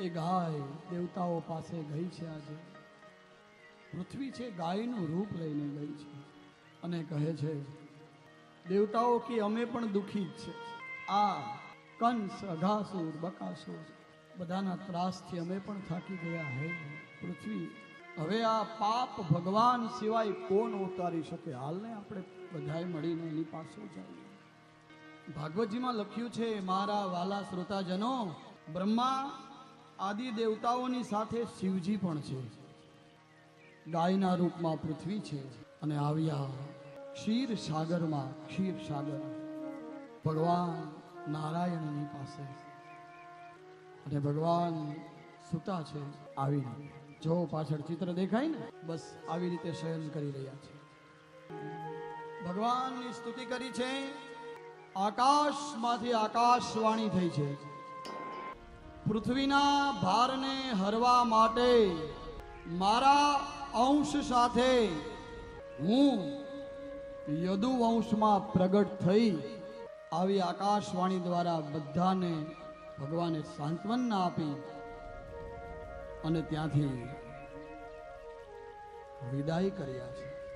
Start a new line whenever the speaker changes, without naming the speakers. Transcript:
એ ગાય દેવતાઓ પાસે ગઈ છે. આજે પૃથ્વી છે ગાયનું રૂપ લઈને ગઈ છે અને કહે છે, દેવતાઓ કે અમે પણ દુઃખી જ છે. આ કંસ, અઘાસુર, બકાસુર બધાના ત્રાસથી અમે પણ થાકી ગયા. હે પૃથ્વી, હવે આ પાપ ભગવાન સિવાય કોણ ઉતારી શકે? હાલને આપણે બધાએ મળીને એની પાસે જઈએ. ભાગવતજીમાં લખ્યું છે, મારા વાલા શ્રોતાજનો, બ્રહ્મા આદિ દેવતાઓની સાથે શિવજી પણ છે. ગાયના રૂપમાં પૃથ્વી છે અને આવ્યા ક્ષીર સાગરમાં, ક્ષીર સાગર ભગવાન નારાયણની પાસે. અને ભગવાન સુતા છે. આવીને જો પાછળ ચિત્ર દેખાય ને, બસ આવી રીતે શયન કરી રહ્યા છે. ભગવાનની સ્તુતિ કરી છે. આકાશમાંથી આકાશવાણી થઈ છે. પૃથ્વીના ભારને હરવા માટે મારા અંશ સાથે હું યદુ વંશમાં પ્રગટ થઈ. આવી આકાશવાણી દ્વારા બધાને ભગવાને સાંત્વના આપી અને ત્યાંથી વિદાય કર્યા છે.